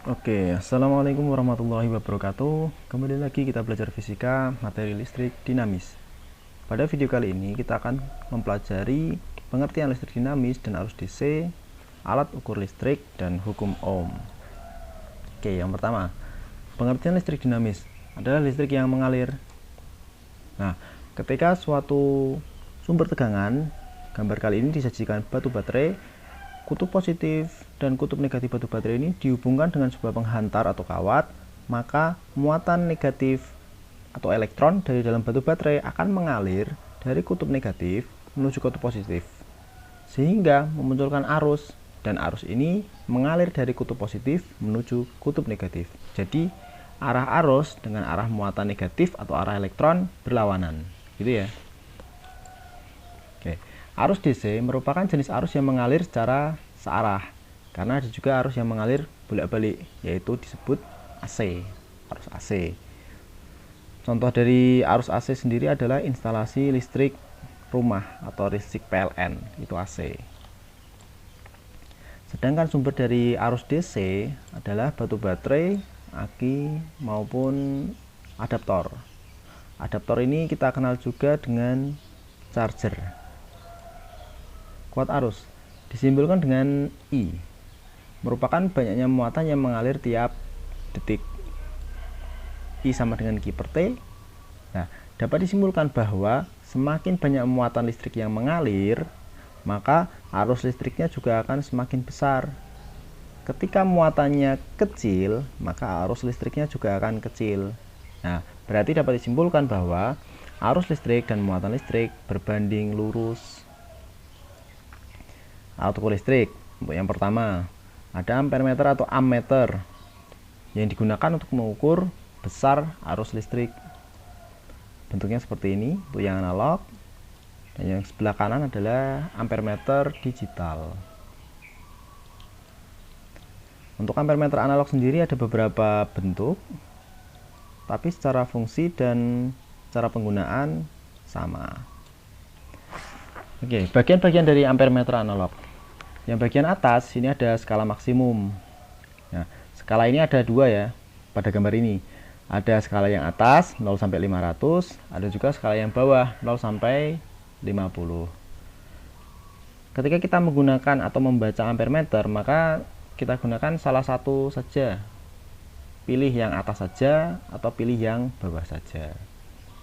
Oke, assalamualaikum warahmatullahi wabarakatuh. Kembali lagi kita belajar fisika materi listrik dinamis. Pada video kali ini kita akan mempelajari pengertian listrik dinamis dan arus DC, alat ukur listrik, dan hukum Ohm. Oke, yang pertama, pengertian listrik dinamis adalah listrik yang mengalir. Nah, ketika suatu sumber tegangan, gambar kali ini disajikan batu baterai, kutub positif dan kutub negatif batu baterai ini dihubungkan dengan sebuah penghantar atau kawat, maka muatan negatif atau elektron dari dalam batu baterai akan mengalir dari kutub negatif menuju kutub positif, sehingga memunculkan arus, dan arus ini mengalir dari kutub positif menuju kutub negatif. Jadi arah arus dengan arah muatan negatif atau arah elektron berlawanan, gitu ya. Oke. Arus DC merupakan jenis arus yang mengalir secara searah, karena ada juga arus yang mengalir bolak-balik, yaitu disebut AC, arus AC. Contoh dari arus AC sendiri adalah instalasi listrik rumah atau listrik PLN, itu AC. Sedangkan sumber dari arus DC adalah batu baterai, aki, maupun adaptor. Adaptor ini kita kenal juga dengan charger. Kuat arus disimbolkan dengan I, merupakan banyaknya muatan yang mengalir tiap detik. I sama dengan Q per T. Nah, dapat disimpulkan bahwa semakin banyak muatan listrik yang mengalir, maka arus listriknya juga akan semakin besar. Ketika muatannya kecil, maka arus listriknya juga akan kecil. Nah, berarti dapat disimpulkan bahwa arus listrik dan muatan listrik berbanding lurus. Alat ukur listrik, untuk yang pertama ada ampermeter atau ammeter yang digunakan untuk mengukur besar arus listrik. Bentuknya seperti ini untuk yang analog, dan yang sebelah kanan adalah ampermeter digital. Untuk ampermeter analog sendiri ada beberapa bentuk, tapi secara fungsi dan cara penggunaan sama. Oke, bagian-bagian dari ampermeter analog. Yang bagian atas ini ada skala maksimum. Nah, skala ini ada dua ya pada gambar ini. Ada skala yang atas 0 sampai 500, ada juga skala yang bawah 0 sampai 50. Ketika kita menggunakan atau membaca ampermeter, maka kita gunakan salah satu saja. Pilih yang atas saja atau pilih yang bawah saja.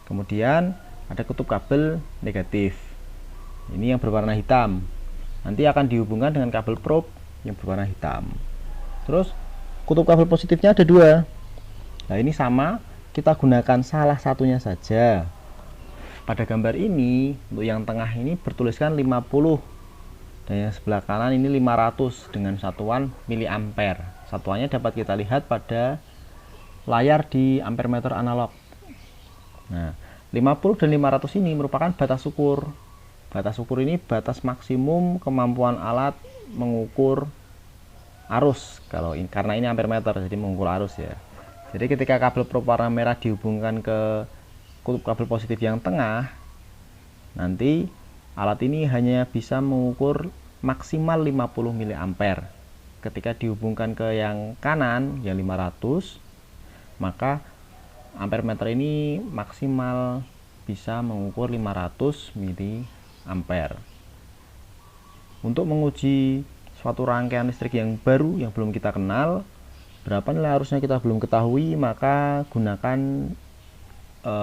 Kemudian ada kutub kabel negatif. Ini yang berwarna hitam. Nanti akan dihubungkan dengan kabel probe yang berwarna hitam. Terus kutub kabel positifnya ada dua. Nah, ini sama, kita gunakan salah satunya saja. Pada gambar ini, untuk yang tengah ini bertuliskan 50, dan yang sebelah kanan ini 500 dengan satuan miliampere. Satuannya dapat kita lihat pada layar di ampermeter analog. Nah, 50 dan 500 ini merupakan batas ukur. Batas ukur ini batas maksimum kemampuan alat mengukur arus. Karena ini ampermeter, jadi mengukur arus ya. Jadi ketika kabel probe warna merah dihubungkan ke kutub kabel positif yang tengah, nanti alat ini hanya bisa mengukur maksimal 50 miliampere. Ketika dihubungkan ke yang kanan, yang 500, maka ampermeter ini maksimal bisa mengukur 500 miliampere. Untuk menguji suatu rangkaian listrik yang baru yang belum kita kenal, berapa nilai arusnya kita belum ketahui, maka gunakan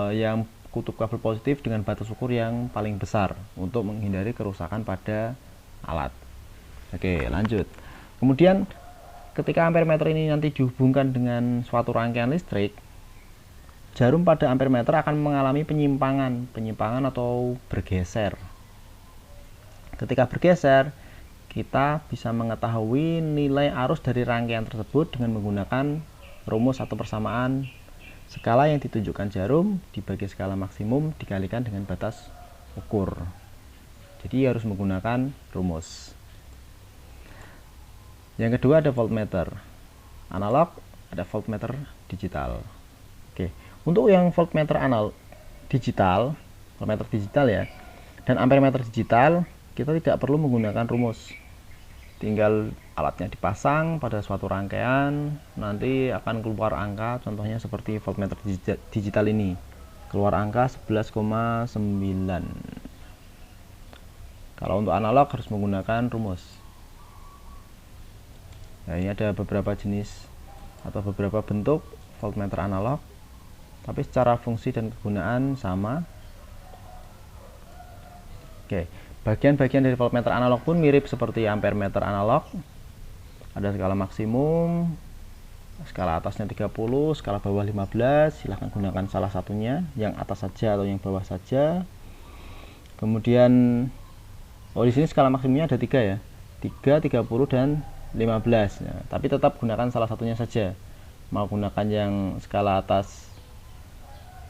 yang kutub kabel positif dengan batas ukur yang paling besar untuk menghindari kerusakan pada alat. Oke, lanjut. Kemudian ketika ampermeter ini nanti dihubungkan dengan suatu rangkaian listrik, jarum pada ampermeter akan mengalami penyimpangan atau bergeser. Ketika bergeser, kita bisa mengetahui nilai arus dari rangkaian tersebut dengan menggunakan rumus atau persamaan skala yang ditunjukkan jarum dibagi skala maksimum dikalikan dengan batas ukur. Jadi harus menggunakan rumus. Yang kedua ada voltmeter analog, ada voltmeter digital. Oke, untuk yang voltmeter digital ya, dan ampermeter digital, kita tidak perlu menggunakan rumus. Tinggal alatnya dipasang pada suatu rangkaian, nanti akan keluar angka, contohnya seperti voltmeter digital ini, keluar angka 11,9. Kalau untuk analog harus menggunakan rumus. Nah, ini ada beberapa jenis atau beberapa bentuk voltmeter analog, tapi secara fungsi dan kegunaan sama. Oke, bagian-bagian dari voltmeter analog pun mirip seperti ampere meter analog. Ada skala maksimum, skala atasnya 30, skala bawah 15. Silahkan gunakan salah satunya, yang atas saja atau yang bawah saja. Kemudian di sini skala maksimumnya ada 3 ya, 3, 30 dan 15 ya, tapi tetap gunakan salah satunya saja. Mau gunakan yang skala atas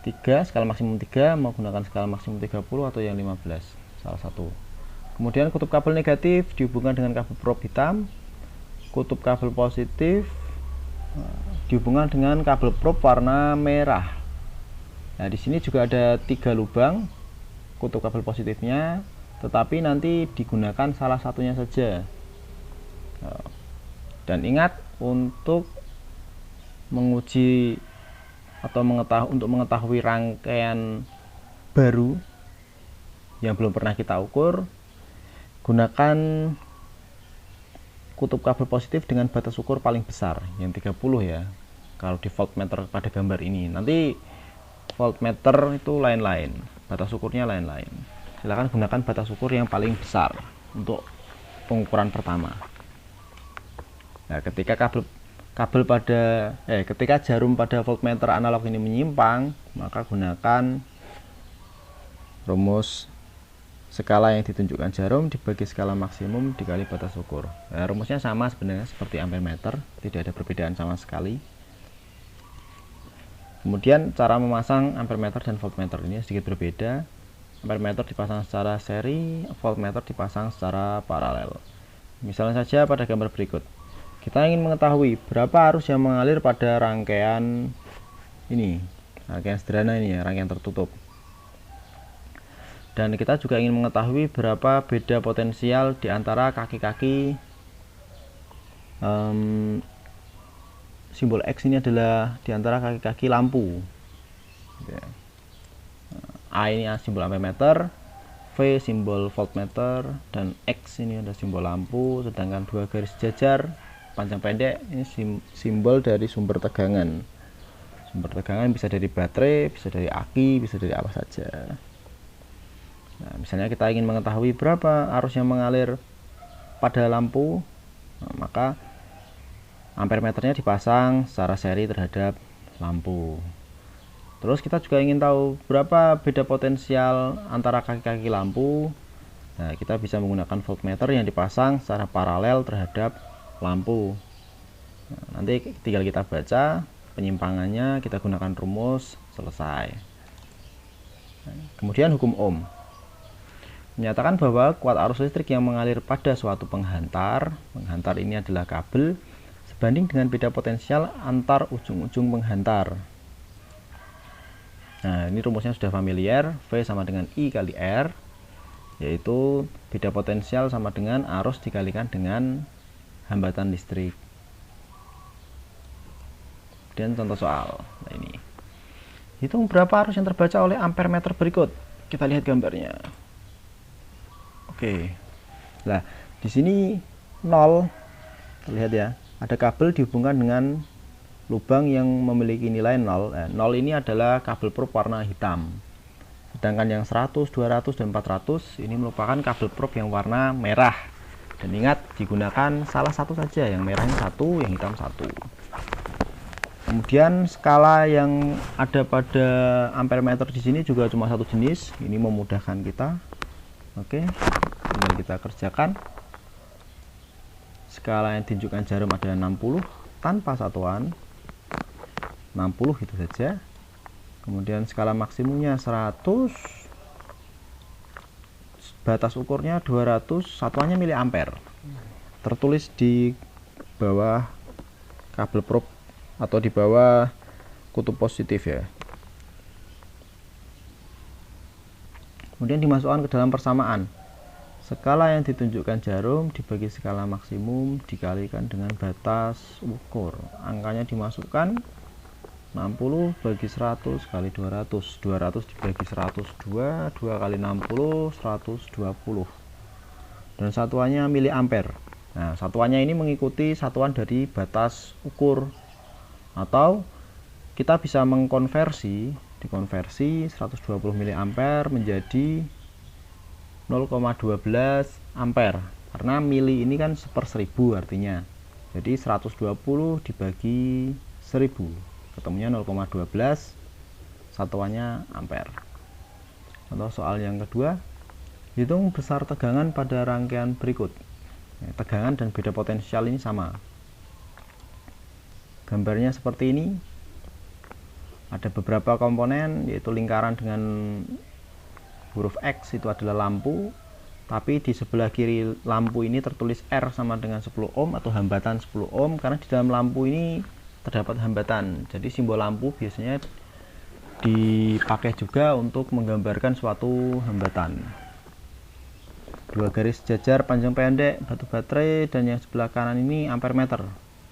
3, skala maksimum 3, mau gunakan skala maksimum 30 atau yang 15, salah satu. Kemudian kutub kabel negatif dihubungkan dengan kabel probe hitam, kutub kabel positif dihubungkan dengan kabel probe warna merah. Nah, di sini juga ada 3 lubang kutub kabel positifnya, tetapi nanti digunakan salah satunya saja. Dan ingat, untuk menguji atau mengetahui rangkaian baru yang belum pernah kita ukur, gunakan kutub kabel positif dengan batas ukur paling besar yang 30 ya, kalau di voltmeter pada gambar ini. Nanti voltmeter itu lain-lain, batas ukurnya lain-lain. Silakan gunakan batas ukur yang paling besar untuk pengukuran pertama. Nah, ketika ketika jarum pada voltmeter analog ini menyimpang, maka gunakan rumus skala yang ditunjukkan jarum dibagi skala maksimum dikali batas ukur. Nah, rumusnya sama sebenarnya seperti ampere meter, tidak ada perbedaan sama sekali. Kemudian cara memasang ampere meter dan voltmeter ini sedikit berbeda. Ampere meter dipasang secara seri, voltmeter dipasang secara paralel. Misalnya saja pada gambar berikut, kita ingin mengetahui berapa arus yang mengalir pada rangkaian ini, rangkaian sederhana ini ya, rangkaian tertutup. Dan kita juga ingin mengetahui berapa beda potensial di antara kaki-kaki. Simbol X ini adalah di antara kaki-kaki lampu. A ini simbol ampere meter, V simbol voltmeter, dan X ini ada simbol lampu. Sedangkan 2 garis jajar panjang pendek ini simbol dari sumber tegangan. Sumber tegangan bisa dari baterai, bisa dari aki, bisa dari apa saja. Nah, misalnya kita ingin mengetahui berapa arus yang mengalir pada lampu, maka ampere meternya dipasang secara seri terhadap lampu. Terus kita juga ingin tahu berapa beda potensial antara kaki-kaki lampu. Nah, kita bisa menggunakan voltmeter yang dipasang secara paralel terhadap lampu. Nah, nanti tinggal kita baca penyimpangannya, kita gunakan rumus, selesai. Kemudian hukum Ohm menyatakan bahwa kuat arus listrik yang mengalir pada suatu penghantar ini adalah kabel, sebanding dengan beda potensial antar ujung-ujung penghantar. Nah, ini rumusnya sudah familiar, V sama dengan I kali R, yaitu beda potensial sama dengan arus dikalikan dengan hambatan listrik. Kemudian contoh soal, nah ini, hitung berapa arus yang terbaca oleh ampere meter berikut. Kita lihat gambarnya. Oke, nah di sini 0, terlihat ya, ada kabel dihubungkan dengan lubang yang memiliki nilai 0. 0 ini adalah kabel probe warna hitam. Sedangkan yang 100, 200, dan 400 ini merupakan kabel probe yang warna merah. Dan ingat, digunakan salah satu saja, yang merahnya 1, yang hitam 1. Kemudian skala yang ada pada ampere meter di sini juga cuma satu jenis. Ini memudahkan kita. Oke, tinggal kita kerjakan. Skala yang ditunjukkan jarum ada 60 tanpa satuan, 60 itu saja. Kemudian skala maksimumnya 100, batas ukurnya 200, satuannya miliampere. Tertulis di bawah kabel probe atau di bawah kutub positif ya. Kemudian dimasukkan ke dalam persamaan Skala yang ditunjukkan jarum dibagi skala maksimum dikalikan dengan batas ukur. Angkanya dimasukkan 60 bagi 100 kali 200. 200 dibagi 102, 2 kali 60, 120. Dan satuannya miliampere. Nah, satuannya ini mengikuti satuan dari batas ukur. Atau kita bisa dikonversi 120 miliampere menjadi 0,12 ampere. Karena mili ini kan per 1000 artinya. Jadi 120 dibagi 1000. Ketemunya 0,12, satuannya ampere. Contoh soal yang kedua, hitung besar tegangan pada rangkaian berikut. Tegangan dan beda potensial ini sama. Gambarnya seperti ini. Ada beberapa komponen, yaitu lingkaran dengan huruf X itu adalah lampu, tapi di sebelah kiri lampu ini tertulis R sama dengan 10 ohm atau hambatan 10 ohm, karena di dalam lampu ini terdapat hambatan. Jadi simbol lampu biasanya dipakai juga untuk menggambarkan suatu hambatan. Dua garis sejajar panjang pendek, batu baterai, dan yang sebelah kanan ini ampere meter.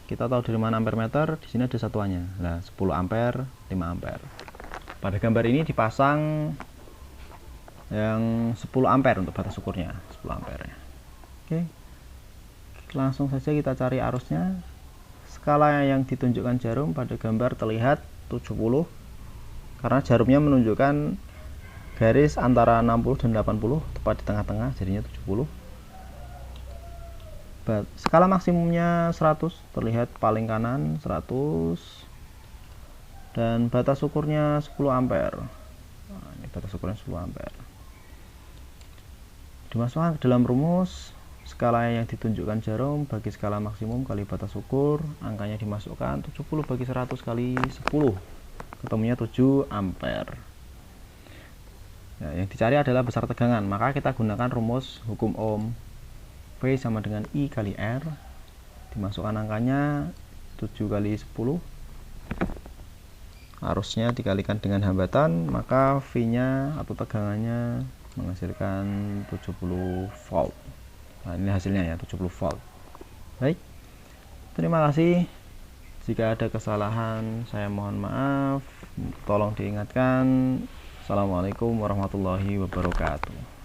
Kita tahu dari mana ampere meter, di sini ada satuannya. Nah, 10 ampere, 5 ampere. Pada gambar ini dipasang yang 10 ampere untuk batas ukurnya, 10 ampere. Oke. Langsung saja kita cari arusnya. Skala yang ditunjukkan jarum pada gambar terlihat 70 karena jarumnya menunjukkan garis antara 60 dan 80 tepat di tengah-tengah, jadinya 70. Skala maksimumnya 100, terlihat paling kanan 100, dan batas ukurnya 10 ampere. Nah, ini batas ukurnya 10 ampere. Dimasukkan ke dalam rumus. Skala yang ditunjukkan jarum bagi skala maksimum kali batas ukur, angkanya dimasukkan 70 bagi 100 kali 10, ketemunya 7 ampere. Nah, yang dicari adalah besar tegangan, maka kita gunakan rumus hukum Ohm. V sama dengan I kali R, dimasukkan angkanya 7 kali 10, arusnya dikalikan dengan hambatan, maka V-nya atau tegangannya menghasilkan 70 volt. Nah, ini hasilnya ya, 70 volt. Baik, terima kasih. Jika ada kesalahan saya mohon maaf, tolong diingatkan. Assalamualaikum warahmatullahi wabarakatuh.